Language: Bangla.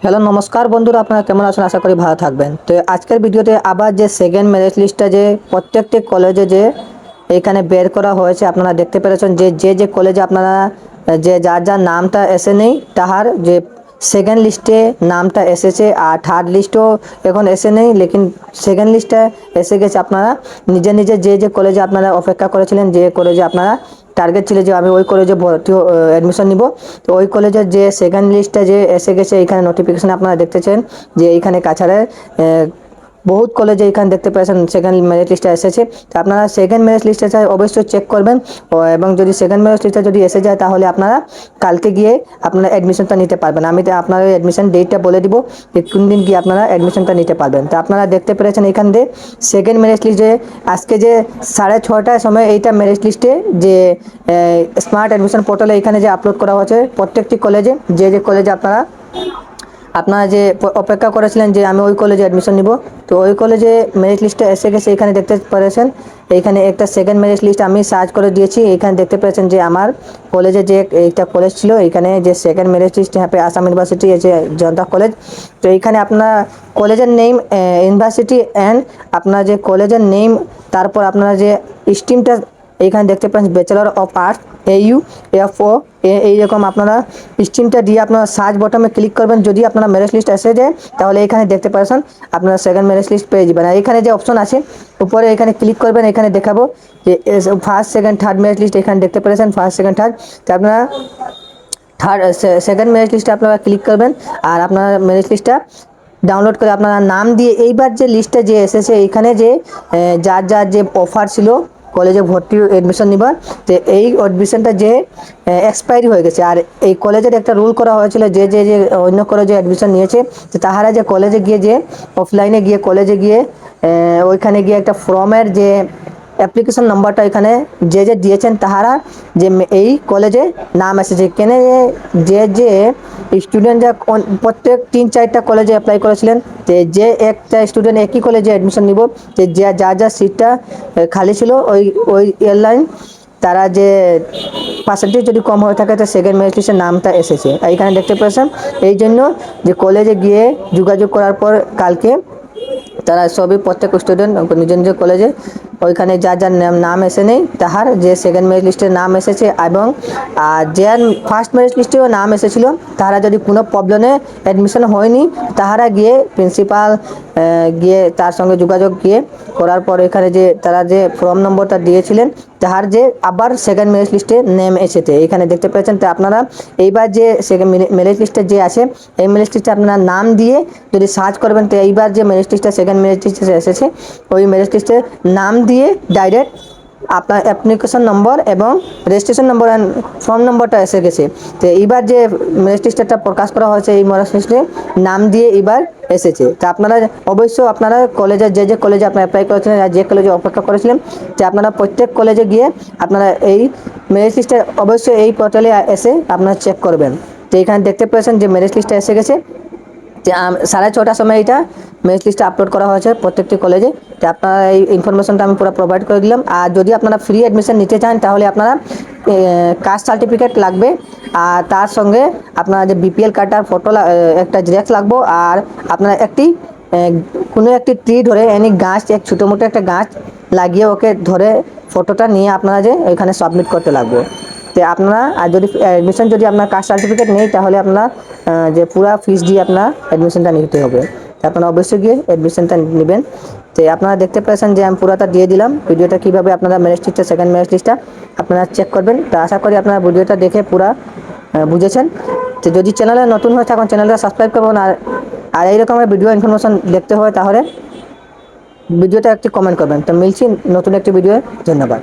হ্যালো নমস্কার বন্ধুরা, আপনারা কেমন আছেন? আশা করি ভালো থাকবেন। তো আজকের ভিডিওতে আবার যে সেকেন্ড মেরিট লিস্টটা যে প্রত্যেকটি কলেজে যে এখানে বের করা হয়েছে, আপনারা দেখতে পেরেছেন যে যে যে কলেজে আপনারা যে যার যার নামটা এসে নেই তাহার যে সেকেন্ড লিস্টে নামটা এসেছে, আর থার্ড লিস্টও এখন এসে নেই, লেকিন সেকেন্ড লিস্টে এসে গেছে। আপনারা নিজে নিজে যে যে কলেজে আপনারা অপেক্ষা করেছিলেন, যে কলেজে আপনারা টার্গেট ছিল যে আমি ওই কলেজে ভর্তি অ্যাডমিশন নিব, তো ওই কলেজের যে সেকেন্ড লিস্টটা যে এসে গেছে এইখানে নোটিফিকেশন আপনারা দেখতেছেন যে এইখানে কাছাড়ে বহুত কলেজে এখানে দেখতে পেয়েছেন সেকেন্ড মেরিট লিস্টে এসেছে। তো আপনারা সেকেন্ড মেরিট লিস্টে অবশ্যই চেক করবেন, এবং যদি সেকেন্ড মেরিট লিস্টে যদি এসে যায় তাহলে আপনারা কালকে গিয়ে আপনারা অ্যাডমিশনটা নিতে পারবেন। আমি আপনার অ্যাডমিশন ডেটটা বলে দিব যে কোন দিন গিয়ে আপনারা অ্যাডমিশনটা নিতে পারবেন। তো আপনারা দেখতে পেরেছেন এখান দিয়ে সেকেন্ড মেরিট লিস্টে আজকে যে 6:30টার সময় এইটা মেরিট লিস্টে যে স্মার্ট অ্যাডমিশন পোর্টালে এখানে যে আপলোড করা হয়েছে প্রত্যেকটি কলেজে, যে যে কলেজে আপনারা যে অপেক্ষা করেছিলেন যে আমি ওই কলেজে অ্যাডমিশন নিব, তো ওই কলেজে মেরিট লিস্টটা এসে গেছে। এখানে দেখতে পেরেছেন এইখানে একটা সেকেন্ড মেরিট লিস্ট আমি সার্চ করে দিয়েছি। এখানে দেখতে পেয়েছেন যে আমার কলেজে যে একটা কলেজ ছিল এখানে যে সেকেন্ড মেরিট লিস্ট यहाँ पे আসাম ইউনিভার্সিটি আছে জনতা কলেজ। তো এইখানে আপনার কলেজের নেম, ইউনিভার্সিটি অ্যান্ড আপনার যে কলেজের নেম, তারপর আপনারা যে স্ট্রিমটা এইখানে দেখতে পাচ্ছেন ব্যাচেলর অফ আর্টস AU এইরকম আপনারা স্ট্রিমটা দিয়ে আপনারা সার্চ বটমে ক্লিক করবেন। যদি আপনারা মেরিট লিস্ট এসে যায় তাহলে এখানে দেখতে পাচ্ছেন আপনারা সেকেন্ড মেরিট লিস্ট পেয়ে যাবেন। আর এখানে যে অপশন আছে উপরে এখানে ক্লিক করবেন, এখানে দেখাবো যে first second third merit list এখানে দেখতে পেয়েছেন ফার্স্ট সেকেন্ড থার্ড। তো আপনারা সেকেন্ড মেরিট লিস্টে আপনারা ক্লিক করবেন, আর আপনার মেরিট লিস্টটা ডাউনলোড করে আপনারা নাম দিয়ে এইবার যে লিস্টে যে এসেছে এইখানে যে যার যার যে অফার ছিল কলেজে ভর্তি অ্যাডমিশন নেবার, তো এই অ্যাডমিশনটা যে এক্সপায়ারি হয়ে গেছে। আর এই কলেজের একটা রুল করা হয়েছিল যে যে যে অন্য কলেজে অ্যাডমিশন নিয়েছে, তো তাহারা যে কলেজে গিয়ে যে অফলাইনে গিয়ে কলেজে গিয়ে ওইখানে গিয়ে একটা ফর্মের যে অ্যাপ্লিকেশন নাম্বারটা এখানে যে যে দিয়েছেন তাহারা যে এই কলেজে নাম এসেছে কেন, যে যে স্টুডেন্ট যা প্রত্যেক 3-4টা কলেজে অ্যাপ্লাই করেছিলেন, যে একটা স্টুডেন্ট একই কলেজে অ্যাডমিশন নিব, যে যা যা সিটটা খালি ছিল ওই ওই এয়ারলাইন তারা যে পার্সেন্টেজ যদি কম হয়ে থাকে তো সেকেন্ড মেরিট লিস্টের নামটা এসেছে এইখানে দেখতে পেয়েছেন। এই জন্য যে কলেজে গিয়ে যোগাযোগ করার পর কালকে তারা সবই প্রত্যেক স্টুডেন্ট নিজ নিজ কলেজে ওইখানে যার যার নাম এসে নেই তাহার যে সেকেন্ড মেরিট লিস্টের নাম এসেছে, এবং যার ফার্স্ট মেরিট লিস্টেও নাম এসেছিলো তারা যদি কোনো প্রবলেমে অ্যাডমিশন হয়নি তাহারা গিয়ে প্রিন্সিপাল গিয়ে তার সঙ্গে যোগাযোগ গিয়ে করার পর এখানে যে তারা যে ফর্ম নম্বরটা দিয়েছিলেন তাহার যে আবার সেকেন্ড মেরিট লিস্টে নেম এসেছে এখানে দেখতে পেয়েছেন। তো আপনারা এইবার যে সেকেন্ড মেরিট লিস্টে যে আছে এই মেরিট লিস্টে আপনারা নাম দিয়ে যদি সার্চ করবেন, তো এইবার যে মেরিট লিস্টটা সেকেন্ড মেরিট লিস্টে এসেছে ওই মেরিট লিস্টে নাম দিয়ে ডাইরেক্ট আপনার অ্যাপ্লিকেশন নম্বর এবং রেজিস্ট্রেশন নম্বর অ্যান্ড ফর্ম নম্বরটা এসে গেছে। তো এইবার যে মেরিট লিস্টটা প্রকাশ করা হয়েছে এই মেরিট লিস্টে নাম দিয়ে এবার এসেছে। তো আপনারা অবশ্যই আপনারা কলেজে যে যে কলেজে আপনারা অ্যাপ্লাই করেছিলেন আর যে কলেজে অপেক্ষা করেছিলেন, যে আপনারা প্রত্যেক কলেজে গিয়ে আপনারা এই মেরিট লিস্টে অবশ্যই এই পোর্টালে এসে আপনারা চেক করবেন। তো এখানে দেখতে পেয়েছেন যে মেরিট লিস্টটা এসে গেছে, যে 6:30টার সময় এটা মেরিট লিস্টটা আপলোড করা হয়েছে প্রত্যেকটি কলেজে। তো আপনারা এই ইনফরমেশনটা আমি পুরো প্রোভাইড করে দিলাম। আর যদি আপনারা ফ্রি অ্যাডমিশন নিতে চান তাহলে আপনারা কাস্ট সার্টিফিকেট লাগবে, আর তার সঙ্গে আপনারা যে BPL কার্ডটার ফটো একটা জেরক্স লাগবে, আর আপনারা একটি কোনো একটি ট্রি ধরে এনি গাছ এক ছোটো মোটো একটা গাছ লাগিয়ে ওকে ধরে ফটোটা নিয়ে আপনারা যে ওইখানে সাবমিট করতে লাগবে। তো আপনারা আর যদি অ্যাডমিশন যদি আপনার কাস্ট সার্টিফিকেট নেই তাহলে আপনারা যে পুরো ফিস দিয়ে আপনার অ্যাডমিশনটা নিতে হবে। তো আপনারা অবশ্যই গিয়ে অ্যাডমিশনটা নেবেন। তো আপনারা দেখতে পেয়েছেন যে আমি পুরোটা দিয়ে দিলাম ভিডিওটা কীভাবে আপনারা মেরিট লিস্টটা সেকেন্ড মেরিট লিস্টটা আপনারা চেক করবেন। তো আশা করি আপনারা ভিডিওটা দেখে পুরো বুঝেছেন। তো যদি চ্যানেলে নতুন হয়ে থাকুন চ্যানেলটা সাবস্ক্রাইব করবেন, আর এই রকমের ভিডিও ইনফরমেশন দেখতে হয় তাহলে ভিডিওটা একটি কমেন্ট করবেন। তো মিলছি নতুন একটি ভিডিও। ধন্যবাদ।